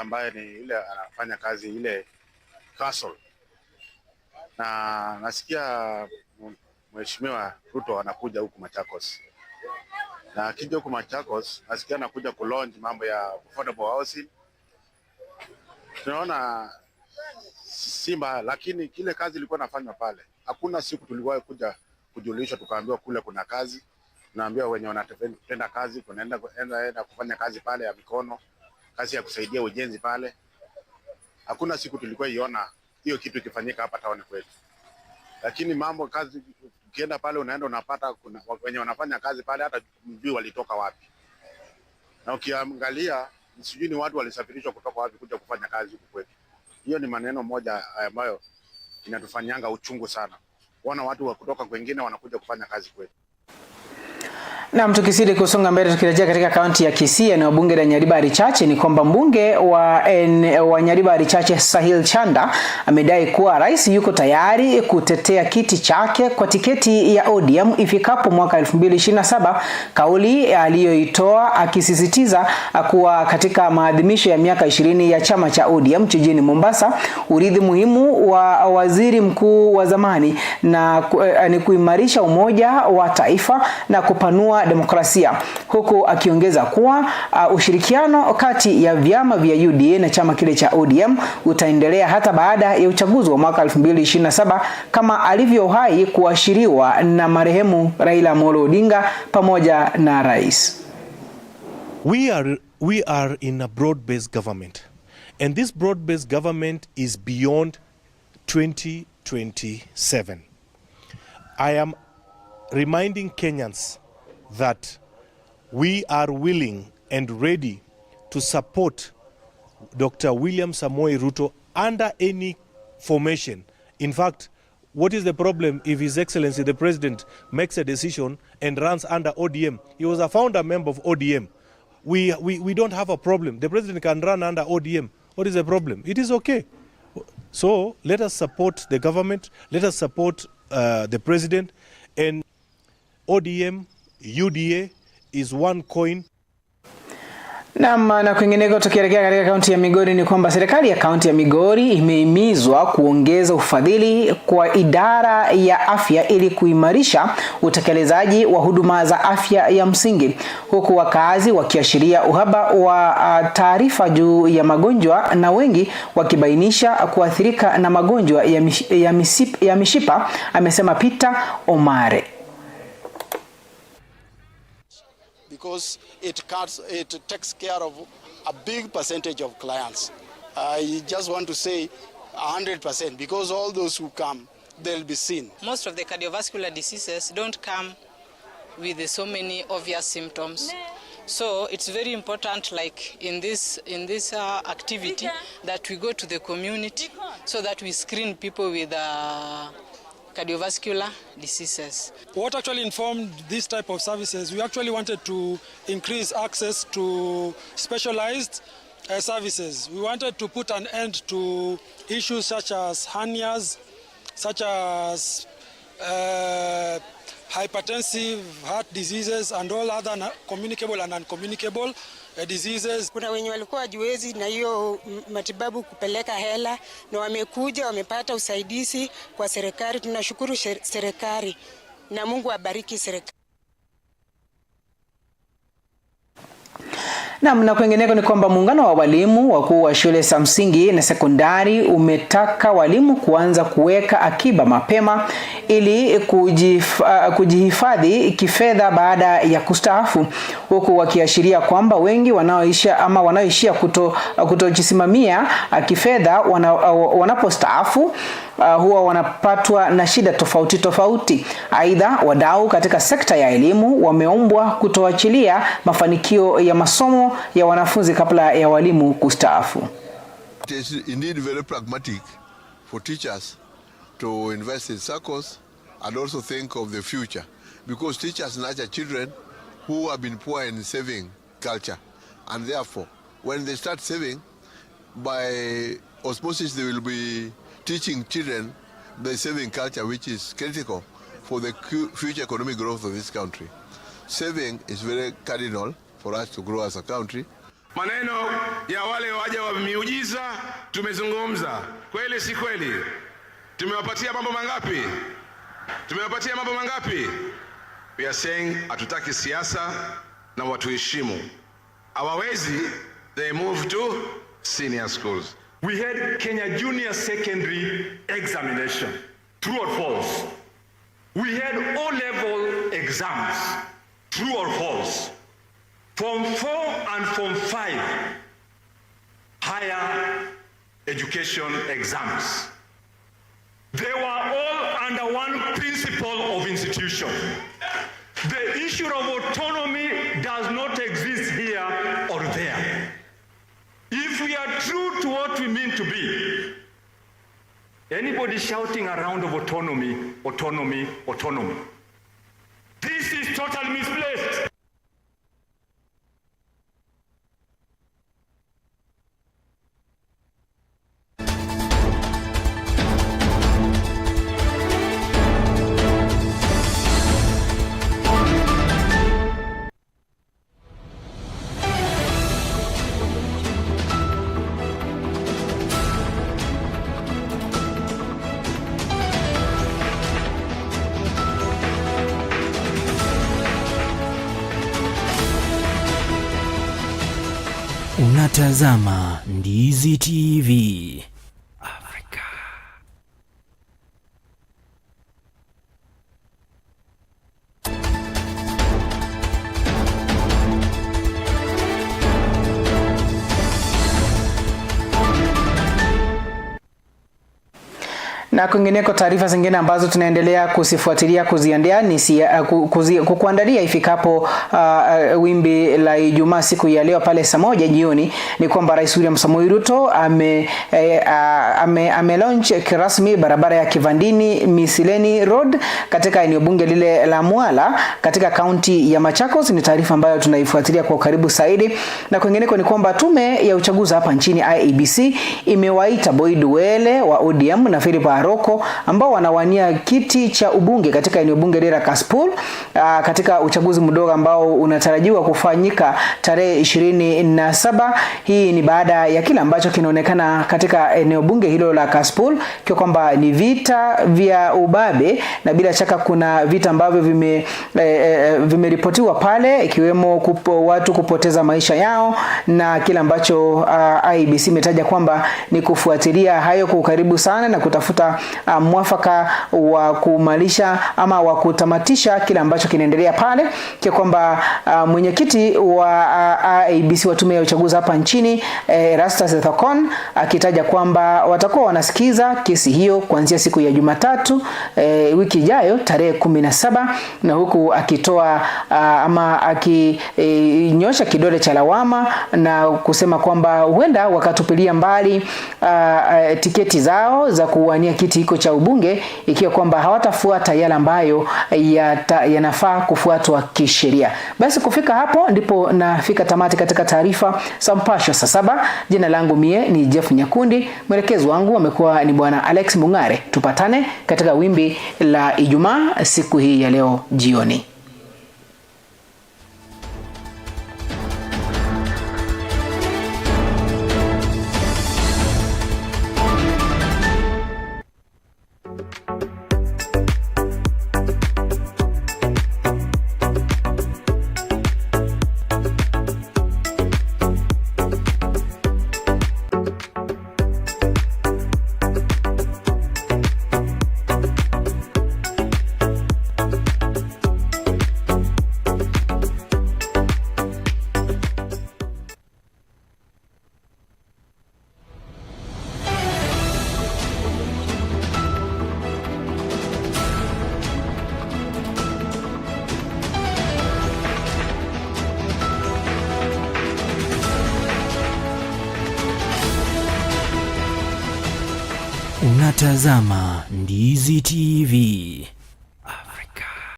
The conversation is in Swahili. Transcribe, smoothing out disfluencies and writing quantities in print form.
ambaye ni ile anafanya kazi ile Castle, na nasikia Mheshimiwa Ruto anakuja huku Machakos, na akija huku Machakos nasikia anakuja kulaunch mambo ya affordable housing. Tunaona Simba, lakini kile kazi ilikuwa nafanywa pale, hakuna siku tuliwahi kuja kujulishwa tukaambiwa kule kuna kazi. Naambiwa wenye wanatenda kazi kunaenda kufanya kazi pale ya mikono, kazi ya kusaidia ujenzi pale. Hakuna siku tulikuwa iona hiyo kitu ikifanyika hapa town kwetu. Lakini mambo kazi, ukienda pale unaenda unapata kuna wenye wanafanya kazi pale hata mjui walitoka wapi. Na ukiangalia sijui ni watu walisafirishwa kutoka wapi kuja kufanya kazi huku kwetu. Hiyo ni maneno moja ambayo inatufanyanga uchungu sana. Wana watu wa kutoka kwingine wanakuja kufanya kazi kwetu. Na tukizidi kusonga mbele tukirejea katika kaunti ya Kisii, eneo bunge la Nyaribari Chache, ni kwamba mbunge wa Nyaribari Chache Sahil Chanda amedai kuwa rais yuko tayari kutetea kiti chake kwa tiketi ya ODM ifikapo mwaka 2027, kauli aliyoitoa akisisitiza kuwa katika maadhimisho ya miaka 20 ya chama cha ODM jijini Mombasa, urithi muhimu wa waziri mkuu wa zamani na ni kuimarisha umoja wa taifa na kupanua demokrasia, huku akiongeza kuwa ushirikiano kati ya vyama vya UDA na chama kile cha ODM utaendelea hata baada ya uchaguzi wa mwaka 2027 kama alivyowahi kuashiriwa na marehemu Raila Amolo Odinga pamoja na rais. We are in a broad-based government, and this broad-based government is beyond 2027. I am reminding Kenyans that we are willing and ready to support Dr. William Samoei Ruto under any formation. In fact, what is the problem if His Excellency the President makes a decision and runs under ODM? He was a founder member of ODM. We don't have a problem. The President can run under ODM. What is the problem? It is okay. So let us support the government. Let us support the President. And ODM UDA is one coin. Na kwingineko tukielekea katika kaunti ya Migori, ni kwamba serikali ya kaunti ya Migori imehimizwa kuongeza ufadhili kwa idara ya afya ili kuimarisha utekelezaji wa huduma za afya ya msingi, huku wakazi wakiashiria uhaba wa taarifa juu ya magonjwa na wengi wakibainisha kuathirika na magonjwa ya mishipa, amesema Peter Omare. Because it takes care of a big percentage of clients. I just want to say 100%, because all those who come, they'll be seen. Most of the cardiovascular diseases don't come with so many obvious symptoms. So it's very important, like in this activity, that we go to the community so that we screen people with cardiovascular diseases. What actually informed this type of services, we actually wanted to increase access to specialized services. We wanted to put an end to issues such as hernias, such as hypertensive heart diseases and all other communicable and uncommunicable diseases. Kuna wenye walikuwa hawajiwezi na hiyo matibabu kupeleka hela, na wamekuja wamepata usaidizi kwa serikali. Tunashukuru serikali na Mungu abariki serikali. Na kwingineko ni kwamba muungano wa walimu wakuu wa shule za msingi na sekondari umetaka walimu kuanza kuweka akiba mapema ili kujihifadhi kifedha baada ya kustaafu, huku wakiashiria kwamba wengi wanaoishia kutojisimamia kifedha wanapostaafu huwa wanapatwa na shida tofauti. Aidha, wadau katika sekta ya elimu wameombwa kutoachilia mafanikio ya masomo ya wanafunzi kabla ya walimu kustaafu. It is indeed very pragmatic for teachers to invest in SACCOs and also think of the future, because teachers nurture children who have been poor in saving culture, and therefore when they start saving, by osmosis they will be teaching children the saving culture, which is critical for the future economic growth of this country. Saving is very cardinal for us to grow as a country, Maneno ya wale waja wa miujiza tumezungumza, kweli si kweli? Tumewapatia mambo mangapi? Tumewapatia mambo mangapi? We are saying hatutaki siasa na watuheshimu. Hawawezi, they move to senior schools. We had Kenya Junior Secondary examination, true or false. We had O-level exams, true or false. Form 4 and Form 5, higher education exams. They were all under one principle of institution. The issue of autonomy does not exist here or there. If we are true to what we mean to be, anybody shouting around of autonomy, autonomy, autonomy, this is totally misplaced. Unatazama Ndizi TV. Afrika. Na kwingineko, taarifa zingine ambazo tunaendelea kusifuatilia kuziandaa ni kukuandalia ifikapo wimbi la Ijumaa siku ya leo pale saa 1 jioni ni kwamba Rais William Samoei Ruto ame launch kirasmi barabara ya Kivandini Misileni Road katika eneo bunge lile la Mwala katika kaunti ya Machakos. Ni taarifa ambayo tunaifuatilia kwa karibu zaidi. Na kwingineko ni kwamba tume ya uchaguzi hapa nchini IEBC imewaita Boyd Wele wa ODM na Philip Aroko ambao wanawania kiti cha ubunge katika eneo bunge la Kasipul katika uchaguzi mdogo ambao unatarajiwa kufanyika tarehe 27. Hii ni baada ya kile ambacho kinaonekana katika eneo bunge hilo la Kasipul kwa kwamba ni vita vya ubabe, na bila shaka kuna vita ambavyo vimeripotiwa pale, ikiwemo watu kupoteza maisha yao, na kile ambacho IEBC imetaja kwamba ni kufuatilia hayo kwa karibu sana na kutafuta mwafaka wa kumalisha ama wa kutamatisha kile ambacho kinaendelea pale, kwa kwamba mwenyekiti wa IEBC wa tume ya uchaguzi hapa nchini Erastus Ethekon akitaja kwamba watakuwa wanasikiza kesi hiyo kuanzia siku ya Jumatatu wiki ijayo tarehe 17, na huku akitoa ama akinyosha kidole cha lawama na kusema kwamba huenda wakatupilia mbali tiketi zao za kuwania kiti hiko cha ubunge ikiwa kwamba hawatafuata yale ambayo yanafaa kufuatwa kisheria. Basi kufika hapo ndipo nafika tamati katika taarifa Sampasho saa 7. Jina langu mie ni Jeff Nyakundi, mwelekezi wangu amekuwa ni bwana Alex Mungare. Tupatane katika wimbi la Ijumaa siku hii ya leo jioni. Unatazama Ndizi TV.